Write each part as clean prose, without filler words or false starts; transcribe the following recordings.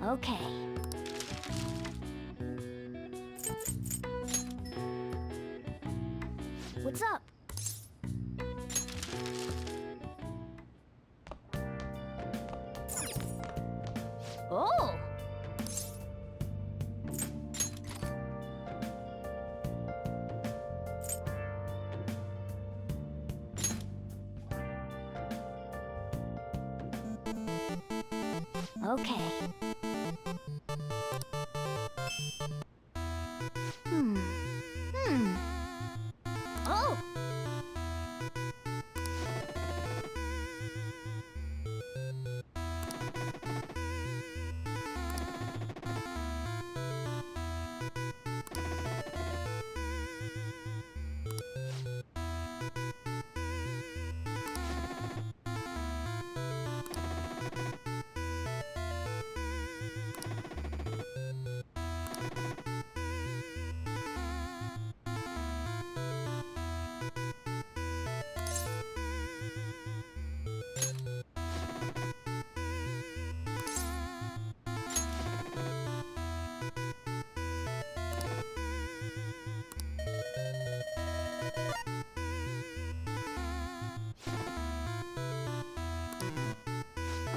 Okay. What's up? Oh! Okay. Oh!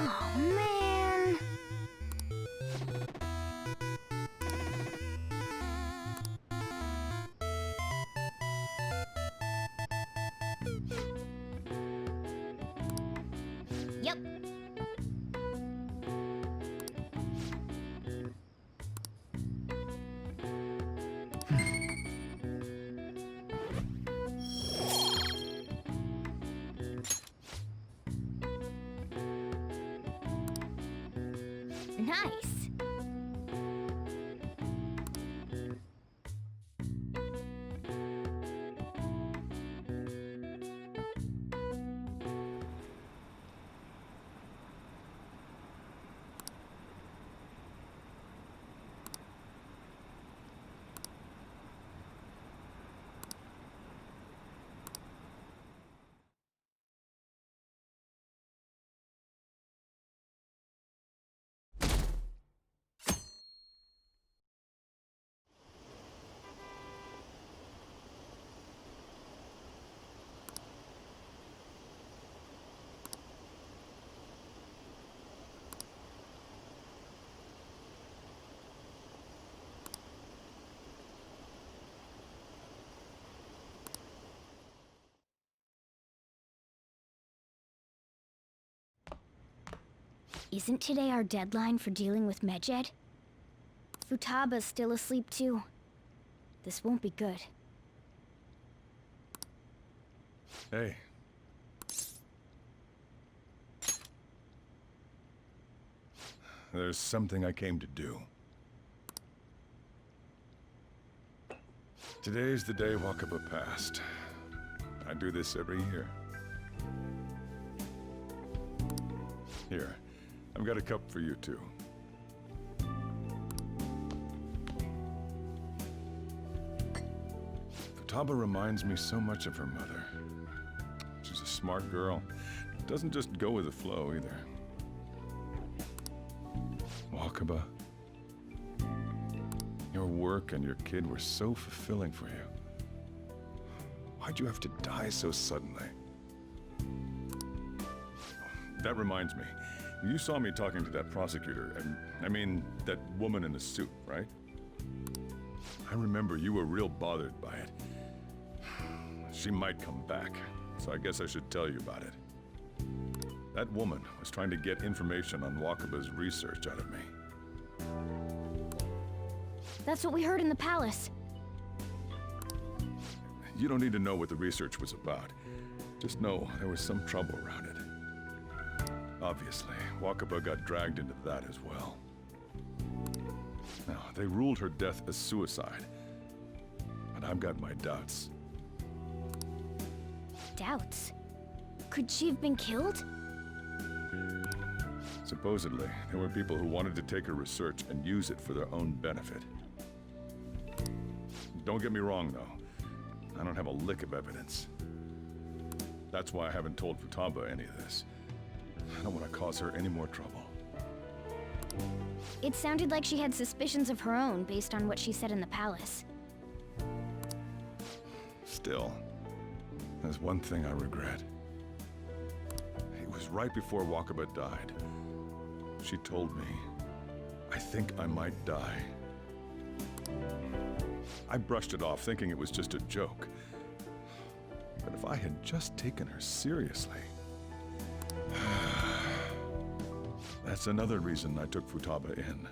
Oh, man. Yep. Nice. Isn't today our deadline for dealing with Medjed? Futaba's still asleep too. This won't be good. Hey. There's something I came to do. Today's the day Wakaba passed. I do this every year. Here, I've got a cup for you too. Futaba reminds me so much of her mother. She's a smart girl. Doesn't just go with the flow either. Wakaba, your work and your kid were so fulfilling for you. Why'd you have to die so suddenly? That reminds me. You saw me talking to that prosecutor, and I mean, that woman in the suit, right? I remember you were real bothered by it. She might come back, so I guess I should tell you about it. That woman was trying to get information on Wakaba's research out of me. That's what we heard in the palace. You don't need to know what the research was about. Just know there was some trouble around it. Obviously, Wakaba got dragged into that as well. Now, they ruled her death as suicide. But I've got my doubts. Doubts? Could she have been killed? Supposedly, there were people who wanted to take her research and use it for their own benefit. Don't get me wrong, though. I don't have a lick of evidence. That's why I haven't told Futaba any of this. I don't want to cause her any more trouble. It sounded like she had suspicions of her own based on what she said in the palace. Still, there's one thing I regret. It was right before Wakaba died. She told me, I think I might die. I brushed it off, thinking it was just a joke. But if I had just taken her seriously... That's another reason I took Futaba in.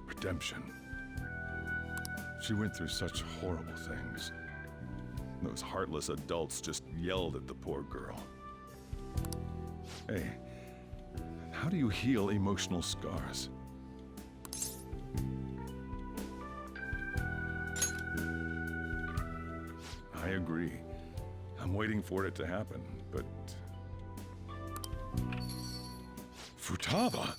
Redemption. She went through such horrible things. Those heartless adults just yelled at the poor girl. Hey, how do you heal emotional scars? I agree. I'm waiting for it to happen, but... Futaba?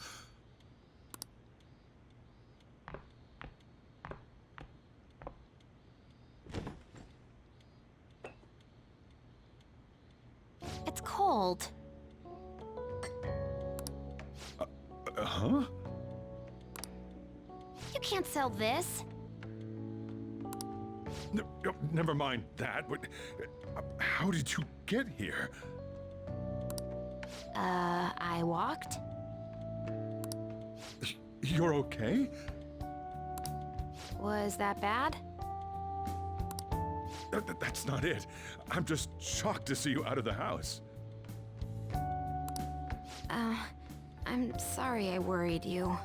It's cold. Huh? You can't sell this. Never mind that. How did you get here? I walked? You're okay? Was that bad? That's not it. I'm just shocked to see you out of the house. I'm sorry I worried you.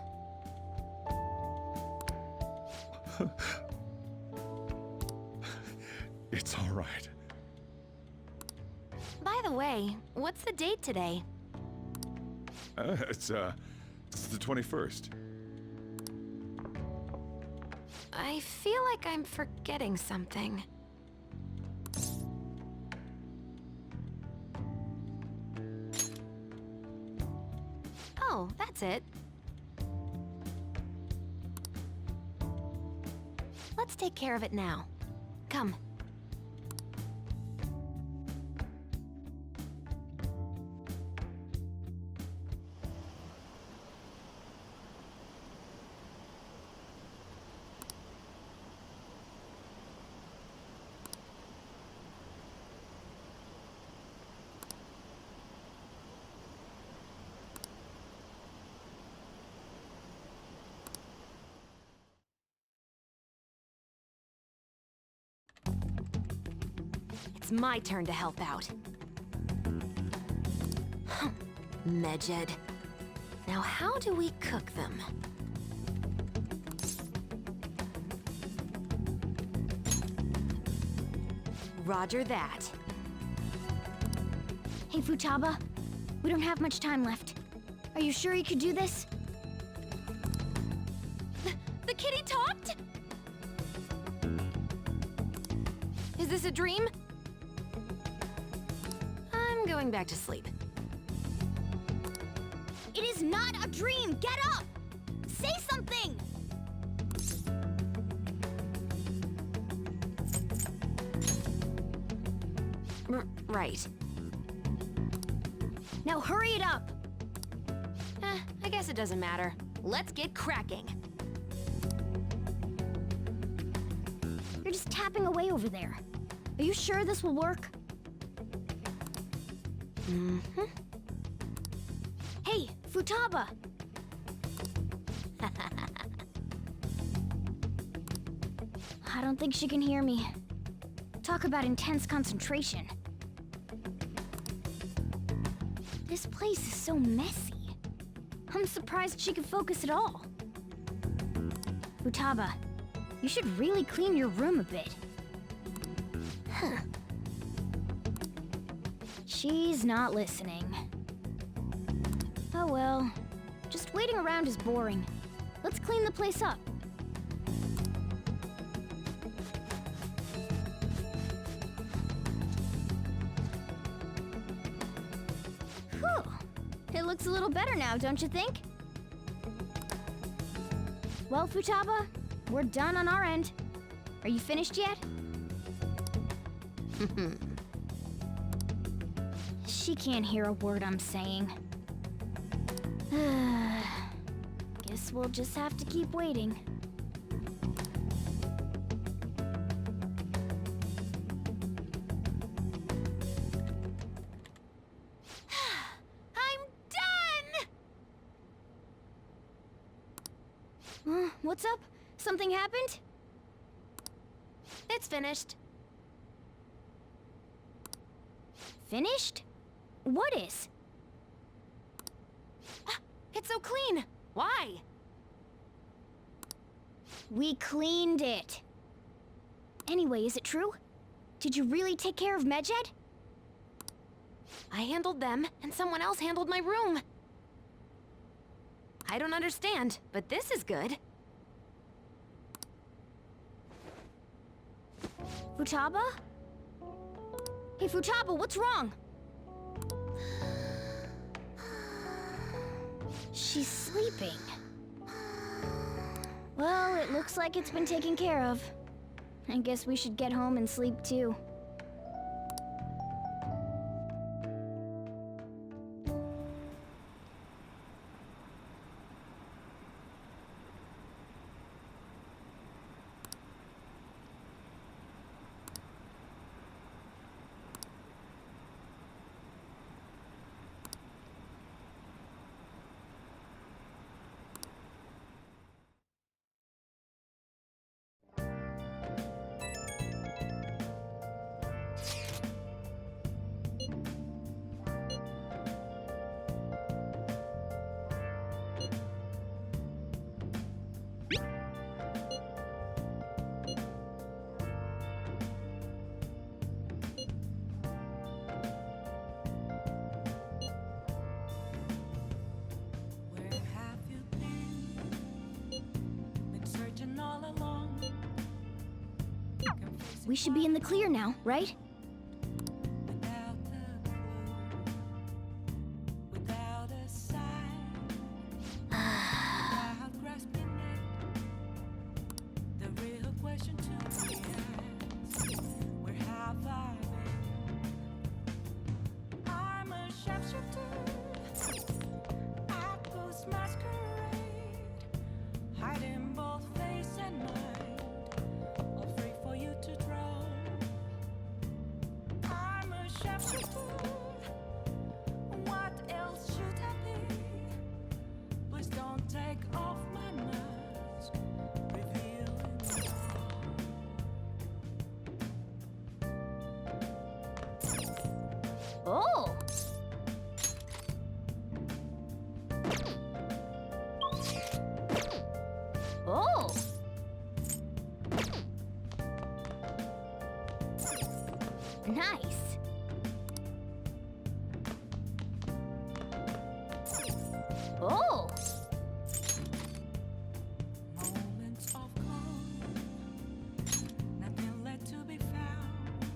It's all right. By the way, what's the date today? It's the 21st. I feel like I'm forgetting something. Oh, that's it. Let's take care of it now. Come. It's my turn to help out. Medjed. Now how do we cook them? Roger that. Hey, Futaba. We don't have much time left. Are you sure you could do this? The kitty talked? Is this a dream? I'm going back to sleep. It is not a dream! Get up! Say something! Right. Now hurry it up! I guess it doesn't matter. Let's get cracking. You're just tapping away over there. Are you sure this will work? Mm-hmm. Hey, Futaba! I don't think she can hear me. Talk about intense concentration. This place is so messy. I'm surprised she could focus at all. Futaba, you should really clean your room a bit. Huh. She's not listening. Oh well. Just waiting around is boring. Let's clean the place up. Whew. It looks a little better now, don't you think? Well, Futaba, we're done on our end. Are you finished yet? She can't hear a word I'm saying. Guess we'll just have to keep waiting. I'm done! What's up? Something happened? It's finished. Finished? What is? It's so clean. Why? We cleaned it. Anyway, is it true? Did you really take care of Medjed? I handled them, and someone else handled my room. I don't understand, but this is good. Futaba? Hey, Futaba, what's wrong? She's sleeping. Well, it looks like it's been taken care of. I guess we should get home and sleep too. Where have you been? Been searching all along. We should be in the clear now, right? Without a clue, without a sign, without grasping it. The real question to me is, where have I been? I'm a sharpshooter. I post masquerade, hiding both face and mind, all free for you to draw. I'm a sharpshooter. What else should I be? Please don't take off my mask, revealing me. Oh! Oh! Nice! Oh! Moments of calm, nothing left to be found.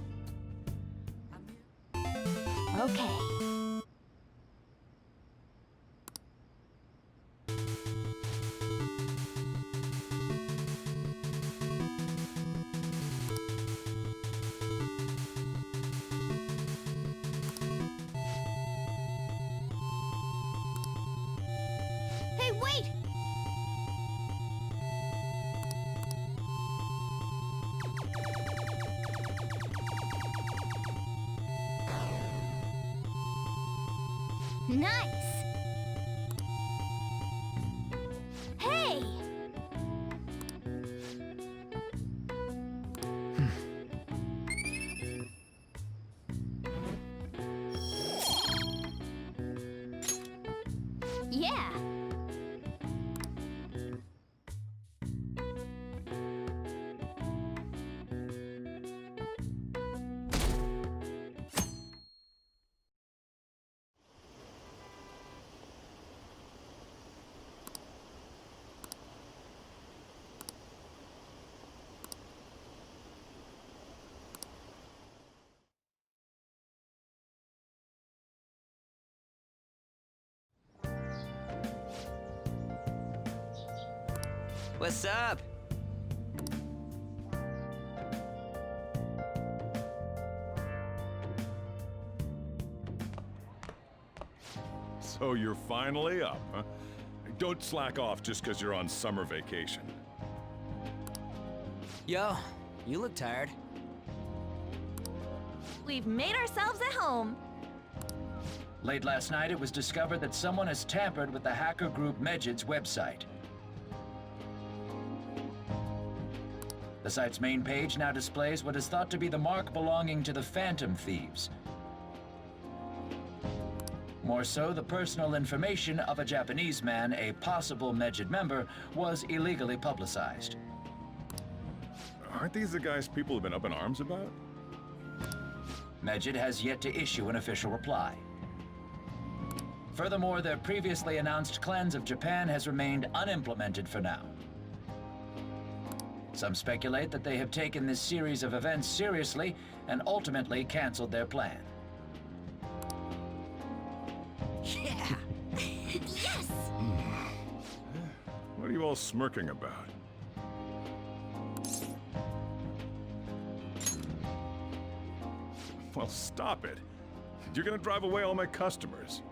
Okay. Hey, wait! Nice! Hey! Yeah! What's up? So you're finally up, huh? don't slack off just because you're on summer vacation. Yo, you look tired. We've made ourselves at home. Late last night, it was discovered that someone has tampered with the hacker group Medjed's website. The site's main page now displays what is thought to be the mark belonging to the Phantom Thieves. More so, the personal information of a Japanese man, a possible Medjed member, was illegally publicized. Aren't these the guys people have been up in arms about? Medjed has yet to issue an official reply. Furthermore, their previously announced cleanse of Japan has remained unimplemented for now. Some speculate that they have taken this series of events seriously and ultimately canceled their plan. Yeah! Yes! What are you all smirking about? Well, stop it. You're gonna drive away all my customers.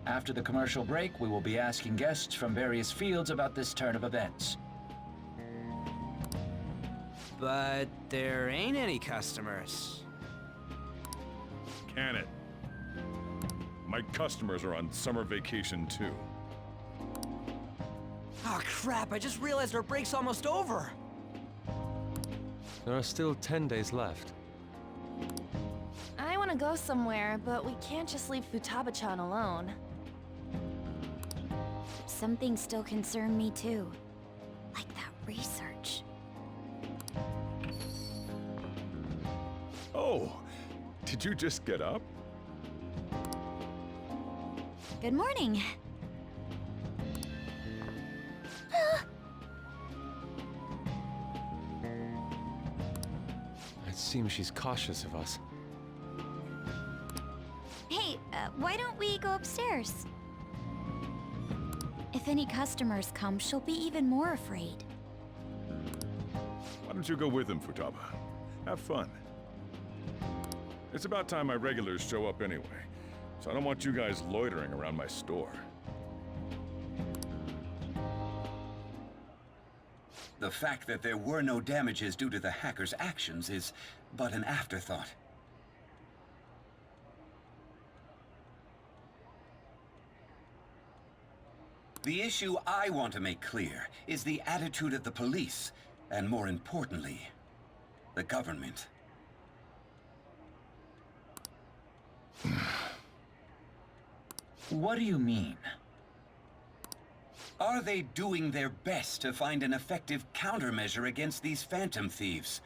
After the commercial break, we will be asking guests from various fields about this turn of events. But there ain't any customers. Can it? My customers are on summer vacation too. Oh crap, I just realized our break's almost over. There are still 10 days left. I want to go somewhere, but we can't just leave Futaba-chan alone. Some things still concern me too. Like that research. Oh, did you just get up? Good morning. It seems she's cautious of us. Hey, why don't we go upstairs? If any customers come, she'll be even more afraid. Why don't you go with them, Futaba? Have fun. It's about time my regulars show up anyway, so I don't want you guys loitering around my store. The fact that there were no damages due to the hacker's actions is but an afterthought. The issue I want to make clear is the attitude of the police, and more importantly, the government. What do you mean? Are they doing their best to find an effective countermeasure against these phantom thieves?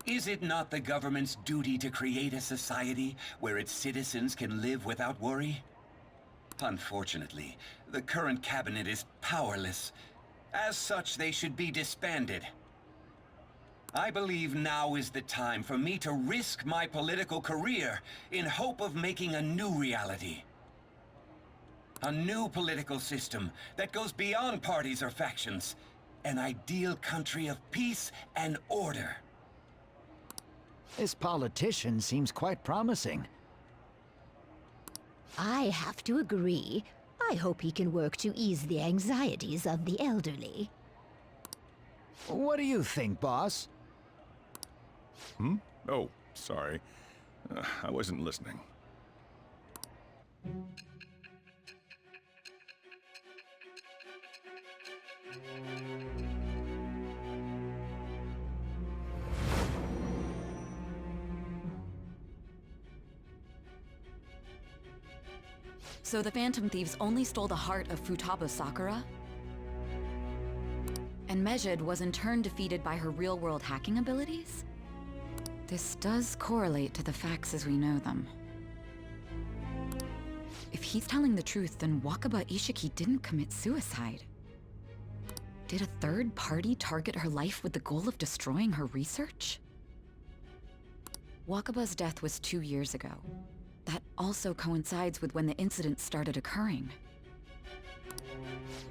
Is it not the government's duty to create a society where its citizens can live without worry? Unfortunately, the current cabinet is powerless. As such, they should be disbanded. I believe now is the time for me to risk my political career in hope of making a new reality. A new political system that goes beyond parties or factions. An ideal country of peace and order. This politician seems quite promising. I have to agree. I hope he can work to ease the anxieties of the elderly. What do you think, boss? Oh, sorry. I wasn't listening. So the Phantom Thieves only stole the heart of Futaba Sakura? And Medjed was in turn defeated by her real-world hacking abilities? This does correlate to the facts as we know them. If he's telling the truth, then Wakaba Ishiki didn't commit suicide. Did a third party target her life with the goal of destroying her research? Wakaba's death was 2 years ago. That also coincides with when the incident started occurring.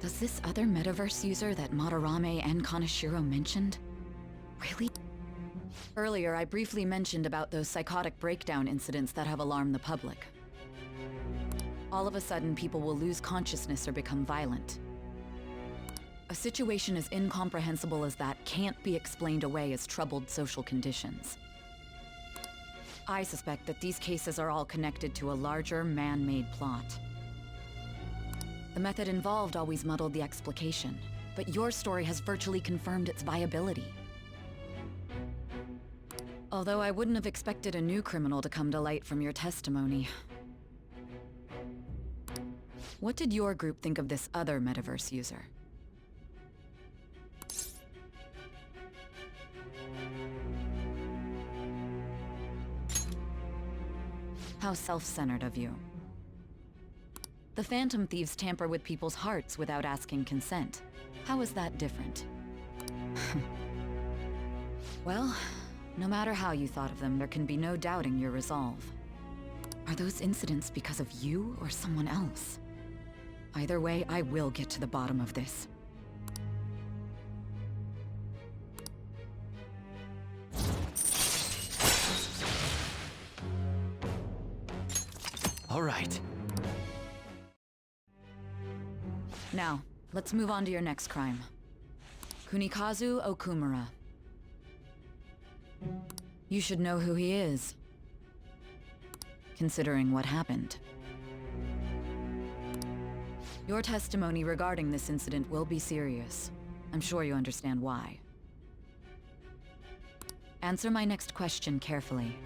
Does this other metaverse user that Madarame and Kaneshiro mentioned really? Earlier, I briefly mentioned about those psychotic breakdown incidents that have alarmed the public. All of a sudden, people will lose consciousness or become violent. A situation as incomprehensible as that can't be explained away as troubled social conditions. I suspect that these cases are all connected to a larger, man-made plot. The method involved always muddled the explication, but your story has virtually confirmed its viability. Although I wouldn't have expected a new criminal to come to light from your testimony. What did your group think of this other metaverse user? How self-centered of you. The Phantom Thieves tamper with people's hearts without asking consent. How is that different? Well, no matter how you thought of them, there can be no doubting your resolve. Are those incidents because of you or someone else? Either way, I will get to the bottom of this. All right. Now, let's move on to your next crime. Kunikazu Okumura. You should know who he is, considering what happened. Your testimony regarding this incident will be serious. I'm sure you understand why. Answer my next question carefully.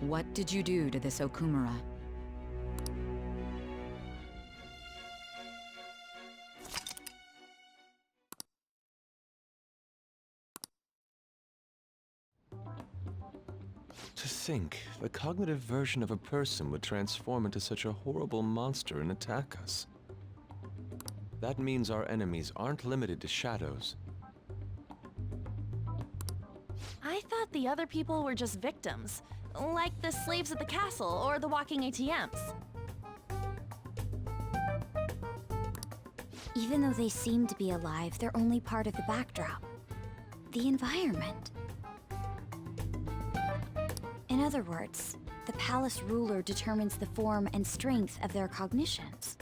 What did you do to this Okumura? To think, the cognitive version of a person would transform into such a horrible monster and attack us. That means our enemies aren't limited to shadows. I thought the other people were just victims, like the slaves at the castle or the walking ATMs. Even though they seem to be alive, they're only part of the backdrop. The environment. In other words, the palace ruler determines the form and strength of their cognitions.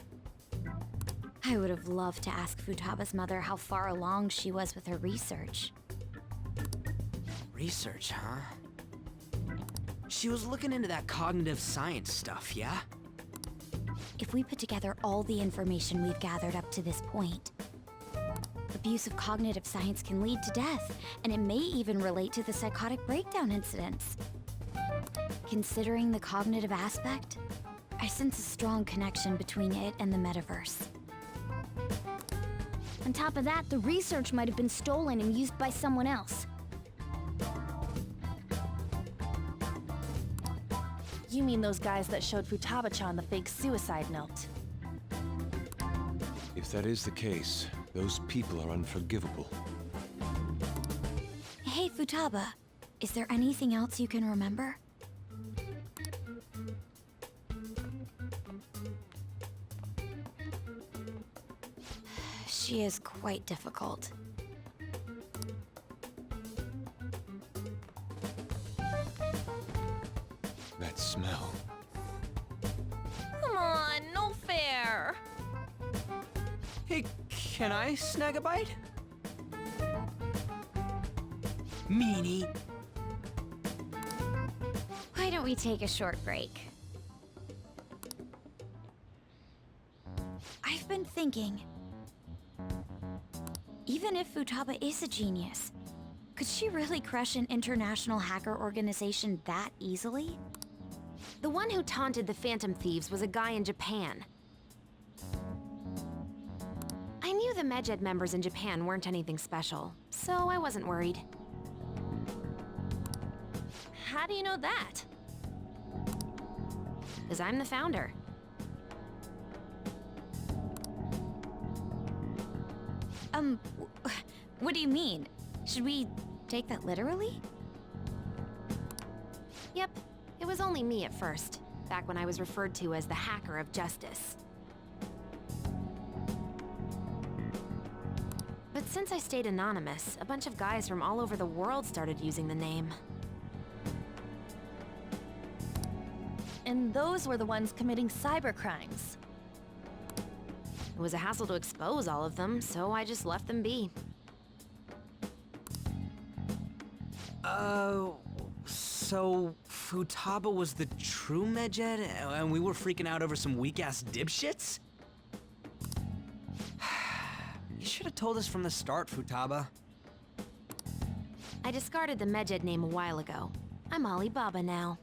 I would have loved to ask Futaba's mother how far along she was with her research. Research, huh? She was looking into that cognitive science stuff, yeah? If we put together all the information we've gathered up to this point, abuse of cognitive science can lead to death, and it may even relate to the psychotic breakdown incidents. Considering the cognitive aspect, I sense a strong connection between it and the metaverse. On top of that, the research might have been stolen and used by someone else. You mean those guys that showed Futaba-chan the fake suicide note? If that is the case, those people are unforgivable. Hey, Futaba, is there anything else you can remember? She is quite difficult. That smell. Come on, no fair! Hey, can I snag a bite? Meanie. Why don't we take a short break? I've been thinking, even if Futaba is a genius, could she really crush an international hacker organization that easily? The one who taunted the Phantom Thieves was a guy in Japan. I knew the Medjed members in Japan weren't anything special, so I wasn't worried. How do you know that? Because I'm the founder. What do you mean? Should we take that literally? Yep, it was only me at first, back when I was referred to as the Hacker of Justice. But since I stayed anonymous, a bunch of guys from all over the world started using the name. And those were the ones committing cybercrimes. It was a hassle to expose all of them, so I just left them be. So Futaba was the true Medjed, and we were freaking out over some weak-ass dipshits? You should have told us from the start, Futaba. I discarded the Medjed name a while ago. I'm Alibaba now.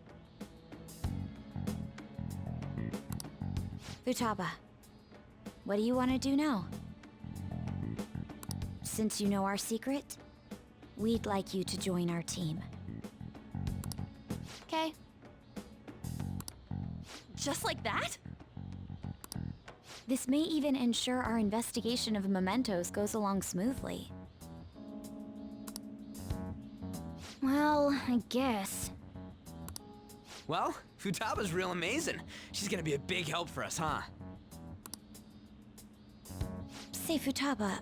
Futaba, what do you want to do now? Since you know our secret, we'd like you to join our team. Okay. Just like that? This may even ensure our investigation of mementos goes along smoothly. Well, I guess. Well, Futaba's real amazing. She's gonna be a big help for us, huh? Say, Futaba,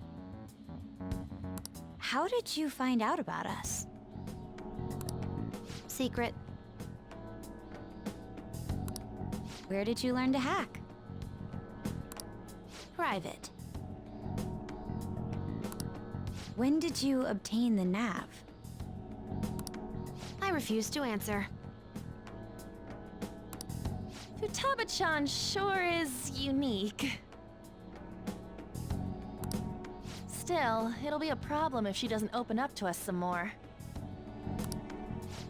how did you find out about us? Secret. Where did you learn to hack? Private. When did you obtain the nav? I refuse to answer. Futaba-chan sure is unique. Still, it'll be a problem if she doesn't open up to us some more.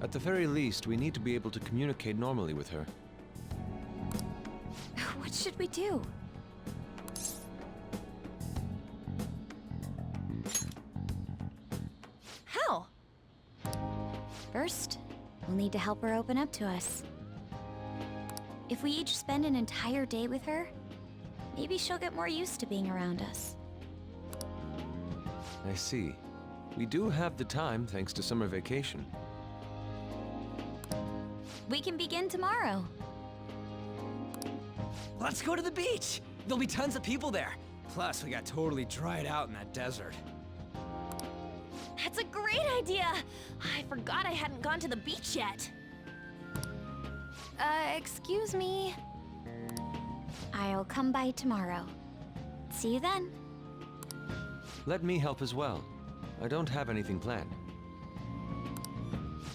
At the very least, we need to be able to communicate normally with her. What should we do? How? First, we'll need to help her open up to us. If we each spend an entire day with her, maybe she'll get more used to being around us. I see. We do have the time thanks to summer vacation. We can begin tomorrow. Let's go to the beach! There'll be tons of people there. Plus, we got totally dried out in that desert. That's a great idea! I forgot I hadn't gone to the beach yet. Excuse me? I'll come by tomorrow. See you then. Let me help as well. I don't have anything planned.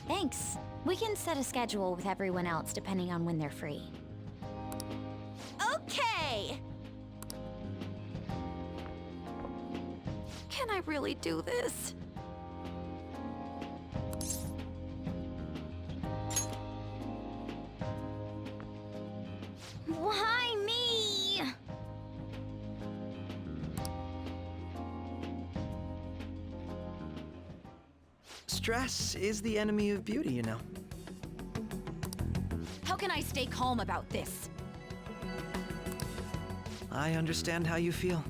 Thanks. We can set a schedule with everyone else depending on when they're free. Okay! Can I really do this? Why me? Stress is the enemy of beauty, you know. How can I stay calm about this? I understand how you feel.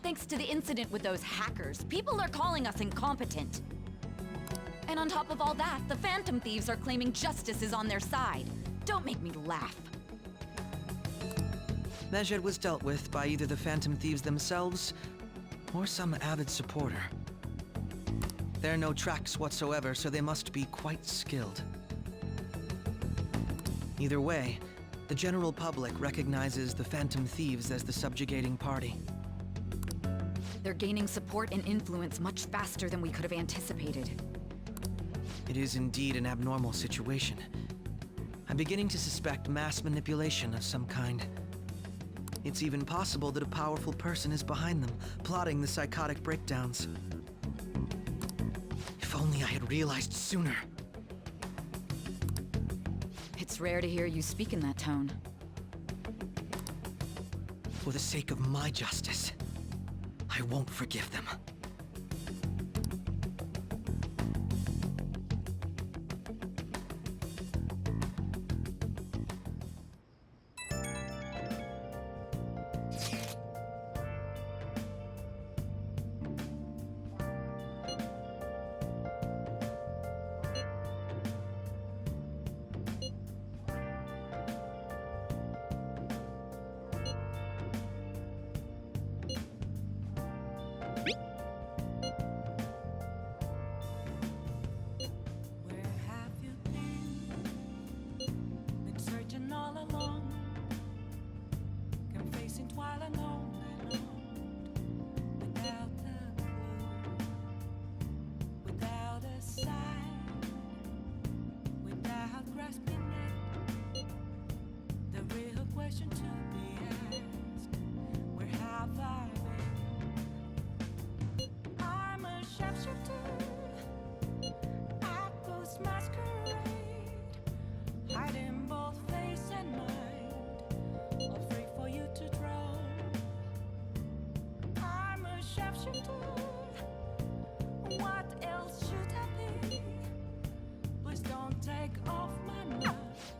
Thanks to the incident with those hackers, people are calling us incompetent. And on top of all that, the Phantom Thieves are claiming justice is on their side. Don't make me laugh. Medjed was dealt with by either the Phantom Thieves themselves or some avid supporter. There are no tracks whatsoever, so they must be quite skilled. Either way, the general public recognizes the Phantom Thieves as the subjugating party. They're gaining support and influence much faster than we could have anticipated. It is indeed an abnormal situation. I'm beginning to suspect mass manipulation of some kind. It's even possible that a powerful person is behind them, plotting the psychotic breakdowns. If only I had realized sooner. It's rare to hear you speak in that tone. For the sake of my justice, I won't forgive them.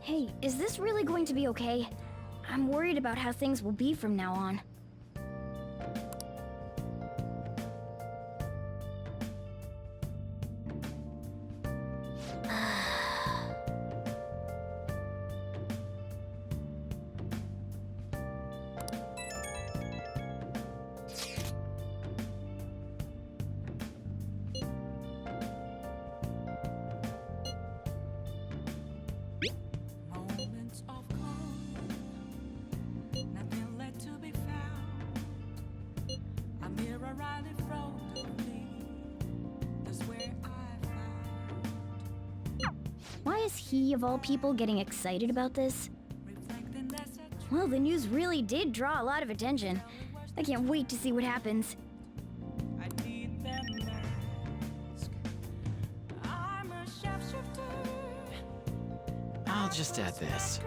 Hey, is this really going to be okay? I'm worried about how things will be from now on. Moments of calm, nothing left to be found. A mirror right in front of me. That's where I found. Why is he, of all people, getting excited about this? Reflecting that's a Well, the news really did draw a lot of attention. I can't wait to see what happens. I need them mask. I'm a sharpshooter. I'll just add this.